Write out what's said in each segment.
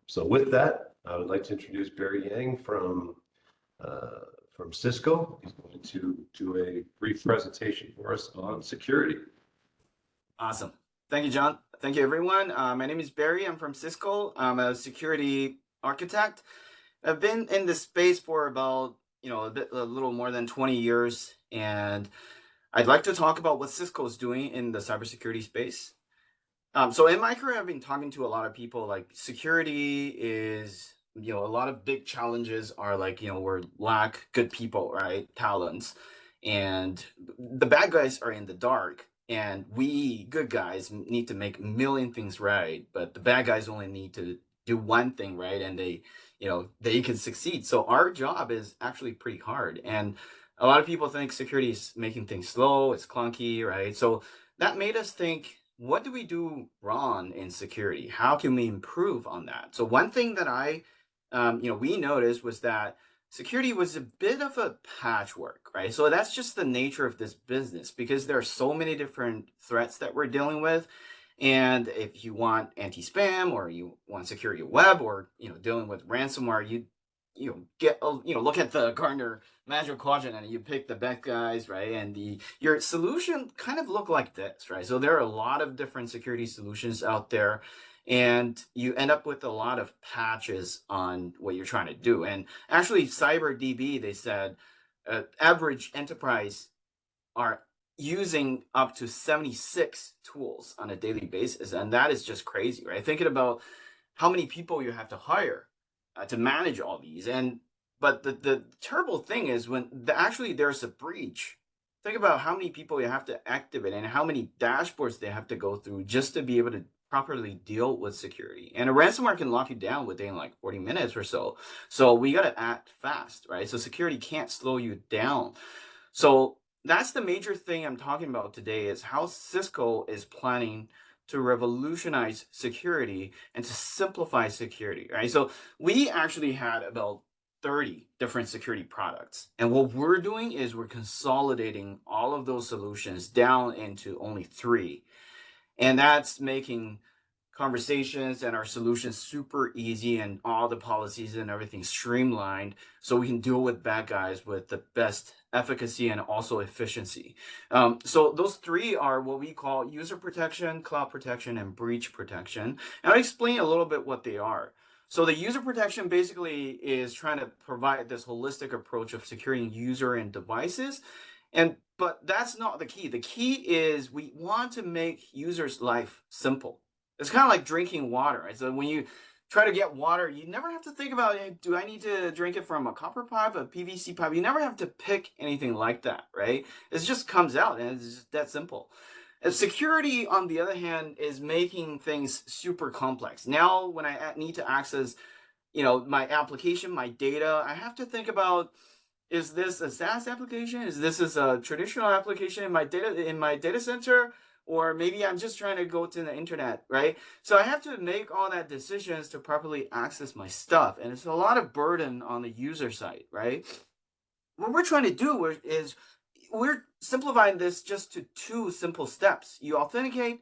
So with that, I would like to introduce Barry Yang from Cisco. He's going to do a brief presentation for us on security. Awesome. Thank you, John. Thank you, everyone. My name is Barry. I'm from Cisco. I'm a security architect. I've been in this space for about, a little more than 20 years, and I'd like to talk about what Cisco is doing in the cybersecurity space. So in my career, I've been talking to a lot of people. Like security is, a lot of big challenges are like, we're lack good people, right? Talents, and the bad guys are in the dark, and we good guys need to make a million things right, but the bad guys only need to do one thing right, and they can succeed. So our job is actually pretty hard, and a lot of people think security is making things slow, it's clunky, right? So that made us think, what do we do wrong in security? How can we improve on that? So one thing that we noticed was that security was a bit of a patchwork, right? So that's just the nature of this business because there are so many different threats that we're dealing with. And if you want anti-spam or you want security web or, dealing with ransomware, look at the Gartner Magic Quadrant and you pick the best guys, right? And your solution kind of look like this, right? So there are a lot of different security solutions out there, and you end up with a lot of patches on what you're trying to do. And actually, CyberDB, they said, average enterprise are using up to 76 tools on a daily basis, and that is just crazy, right? Thinking about how many people you have to hire to manage all these. But the terrible thing is when actually there's a breach, think about how many people you have to activate and how many dashboards they have to go through just to be able to properly deal with security. And a ransomware can lock you down within like 40 minutes or so. So we got to act fast, right? So security can't slow you down. So that's the major thing I'm talking about today, is how Cisco is planning to revolutionize security and to simplify security, right? So we actually had about 30 different security products. And what we're doing is we're consolidating all of those solutions down into only 3. And that's making conversations and our solutions super easy and all the policies and everything streamlined so we can deal with bad guys with the best efficacy and also efficiency. So those 3 are what we call user protection, cloud protection, and breach protection. And I'll explain a little bit what they are. So the user protection basically is trying to provide this holistic approach of securing user and devices. But that's not the key. The key is we want to make users' life simple. It's kind of like drinking water, right? So when you try to get water, you never have to think about, hey, do I need to drink it from a copper pipe, a PVC pipe? You never have to pick anything like that, right? It just comes out, and it's just that simple. And security, on the other hand, is making things super complex. Now, when I need to access, my application, my data, I have to think about, is this a SaaS application? Is this a traditional application in my data center? Or maybe I'm just trying to go to the internet, right? So I have to make all that decisions to properly access my stuff. And it's a lot of burden on the user side, right? What we're trying to do is we're simplifying this just to 2 simple steps. You authenticate,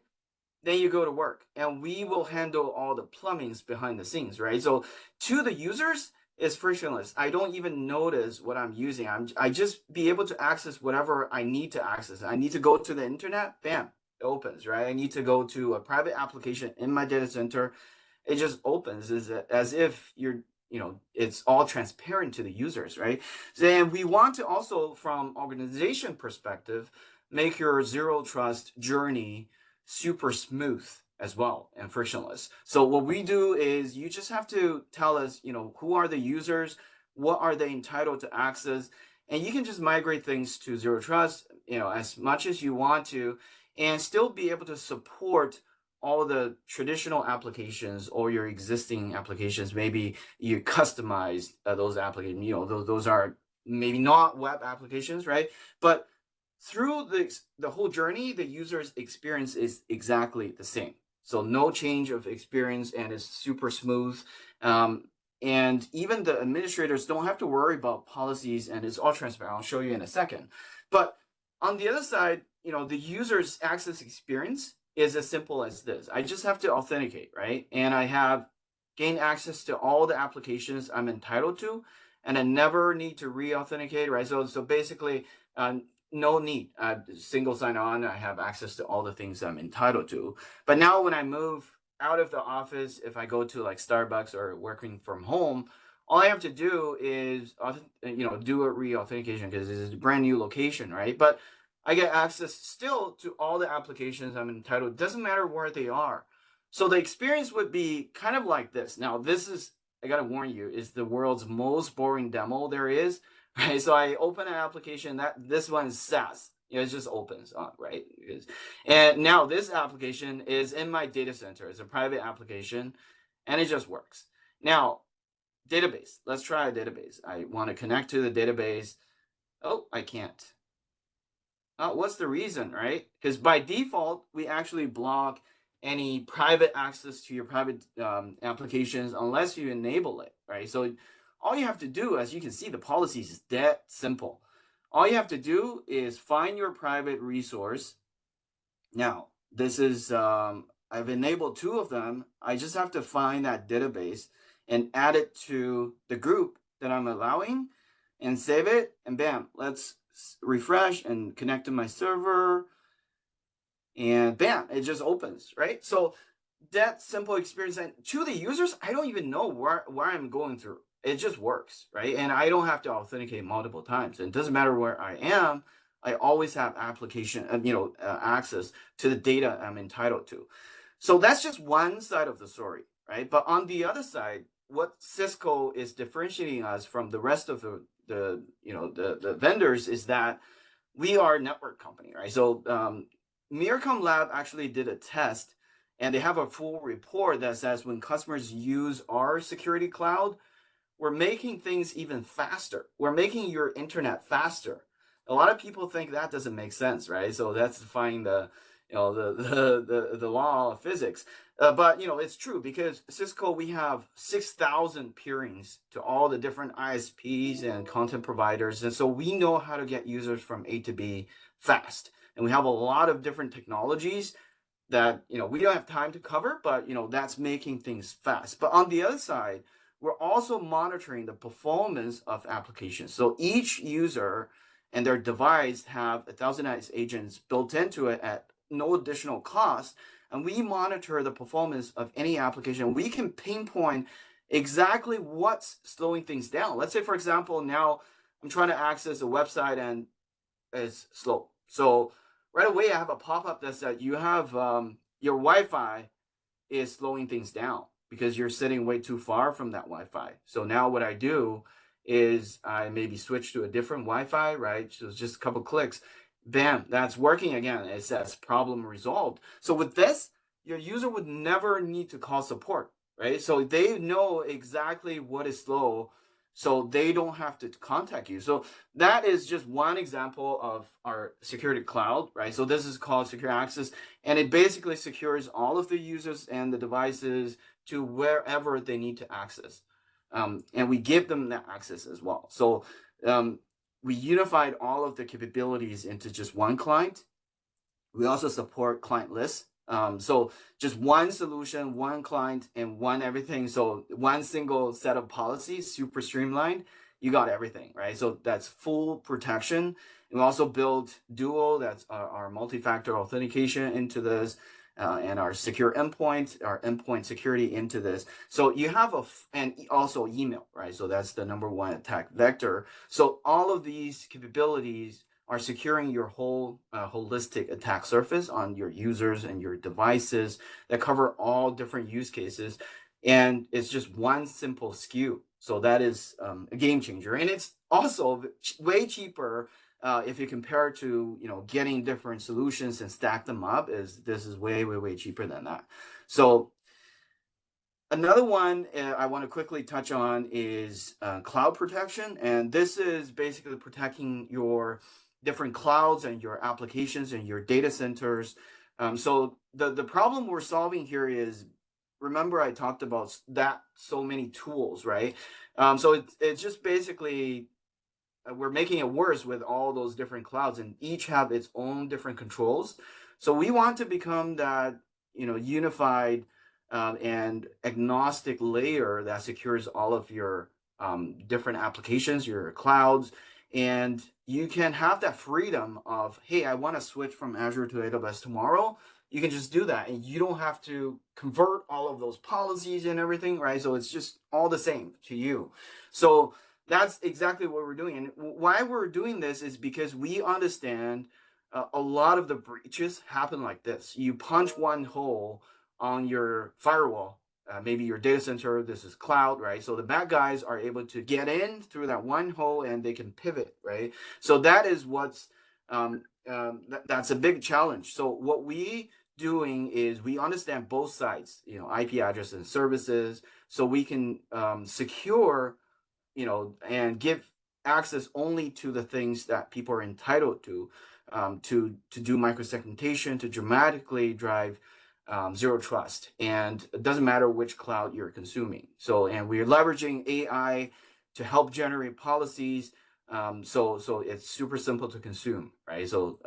then you go to work, and we will handle all the plumbings behind the scenes, right? So to the users, it's frictionless. I don't even notice what I'm using. I just be able to access whatever I need to access. I need to go to the internet, bam, it opens, right? I need to go to a private application in my data center, it just opens as if it's all transparent to the users, right? Then we want to also, from organization perspective, make your zero trust journey super smooth as well and frictionless. So what we do is you just have to tell us, who are the users, what are they entitled to access, and you can just migrate things to zero trust, as much as you want to, and still be able to support all the traditional applications or your existing applications. Maybe you customize those applications, those are maybe not web applications, right? But through the whole journey, the user's experience is exactly the same. So no change of experience, and it's super smooth. And even the administrators don't have to worry about policies, and it's all transparent. I'll show you in a second. But on the other side, the user's access experience is as simple as this. I just have to authenticate, right? And I have gain access to all the applications I'm entitled to, and I never need to re-authenticate, right? So basically, no need. Single sign-on, I have access to all the things I'm entitled to. But now when I move out of the office, if I go to like Starbucks or working from home, all I have to do is, do a re-authentication because it's a brand new location, right? But I get access still to all the applications I'm entitled. It doesn't matter where they are. So the experience would be kind of like this. Now, this is, I gotta warn you, is the world's most boring demo there is, right? So I open an application, this one is SaaS. It just opens up, right? And now this application is in my data center. It's a private application, and it just works. Now, database. Let's try a database. I want to connect to the database. Oh, I can't. What's the reason, right? Because by default, we actually block any private access to your private applications unless you enable it, right? So all you have to do, as you can see, the policy is that simple. All you have to do is find your private resource. Now, this is, I've enabled 2 of them. I just have to find that database and add it to the group that I'm allowing and save it. And bam, let's refresh and connect to my server. And bam, it just opens, right? So that simple experience, and to the users, I don't even know where I'm going through. It just works, right? And I don't have to authenticate multiple times. It doesn't matter where I am. I always have application, access to the data I'm entitled to. So that's just one side of the story, right? But on the other side, what Cisco is differentiating us from the rest of the vendors is that we are a network company, right? So Miracom Lab actually did a test, and they have a full report that says when customers use our security cloud, we're making things even faster. We're making your internet faster. A lot of people think that doesn't make sense, right? So that's defying the law of physics. But it's true because Cisco, we have 6,000 peerings to all the different ISPs and content providers, and so we know how to get users from A to B fast. And we have a lot of different technologies that we don't have time to cover, but that's making things fast. But on the other side, we're also monitoring the performance of applications. So each user and their device have 1,000 agents built into it at no additional cost, and we monitor the performance of any application. We can pinpoint exactly what's slowing things down. Let's say, for example, now I'm trying to access a website and it's slow. So right away, I have a pop-up that says you have your Wi-Fi is slowing things down because you're sitting way too far from that Wi-Fi. So now what I do is I maybe switch to a different Wi-Fi, right? So it's just a couple clicks. Bam, that's working again. It says problem resolved. So with this, your user would never need to call support, right? So they know exactly what is slow, so they don't have to contact you. So that is just one example of our security cloud, right? So this is called Secure Access, and it basically secures all of the users and the devices to wherever they need to access. And we give them that access as well. So we unified all of the capabilities into just one client. We also support client lists. So just one solution, one client, and one everything. So one single set of policies, super streamlined. You got everything, right? So that's full protection. And we also built Duo, that's our multi-factor authentication into this, and our secure endpoint, our endpoint security into this. So you have and also email, right? So that's the #1 attack vector. So all of these capabilities are securing your whole holistic attack surface on your users and your devices that cover all different use cases. And it's just one simple SKU. So that is a game changer. And it's also way cheaper if you compare it to getting different solutions and stack them up. This is way cheaper than that. So another one I want to quickly touch on is cloud protection, and this is basically protecting your different clouds and your applications and your data centers. So the problem we're solving here is, remember I talked about that so many tools, right? So it's just basically we're making it worse with all those different clouds, and each have its own different controls. So we want to become that unified and agnostic layer that secures all of your different applications, your clouds, and you can have that freedom of, hey, I want to switch from Azure to AWS tomorrow. You can just do that, and you don't have to convert all of those policies and everything, right? So it's just all the same to you. So that's exactly what we're doing. And why we're doing this is because we understand a lot of the breaches happen like this. You punch one hole on your firewall, maybe your data center, this is cloud, right? So the bad guys are able to get in through that one hole and they can pivot, right? So that is what's, that's a big challenge. So what we doing is we understand both sides, IP address and services, so we can secure, and give access only to the things that people are entitled to do microsegmentation to dramatically drive zero trust. And it doesn't matter which cloud you're consuming. So, and we're leveraging AI to help generate policies. So it's super simple to consume, right? So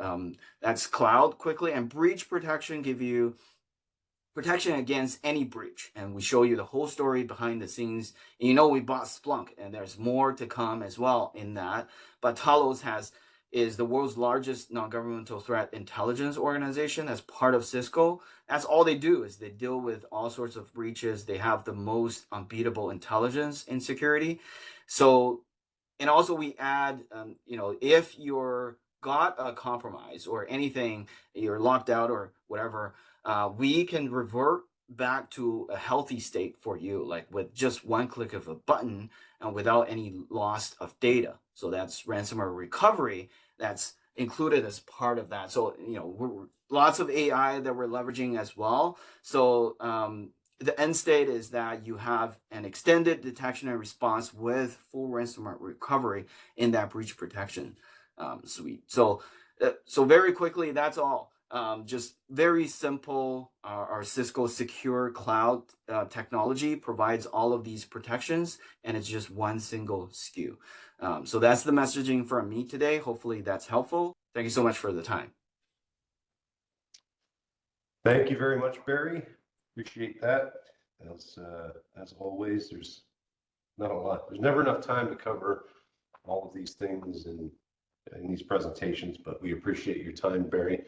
that's cloud quickly, and breach protection give you protection against any breach, and we show you the whole story behind the scenes. And we bought Splunk, and there's more to come as well in that. But Talos is the world's largest non-governmental threat intelligence organization as part of Cisco. That's all they do, is they deal with all sorts of breaches. They have the most unbeatable intelligence in security. So, and also we add, if you're got a compromise or anything, you're locked out or whatever, we can revert back to a healthy state for you, like with just one click of a button and without any loss of data. So that's ransomware recovery. That's included as part of that. So, lots of AI that we're leveraging as well. So, the end state is that you have an extended detection and response with full ransomware recovery in that breach protection suite. So very quickly, that's all. Just very simple. Our Cisco Secure Cloud technology provides all of these protections, and it's just one single SKU. So that's the messaging from me today. Hopefully that's helpful. Thank you so much for the time. Thank you very much, Barry. Appreciate that. As always, there's not a lot. There's never enough time to cover all of these things in these presentations, but we appreciate your time, Barry.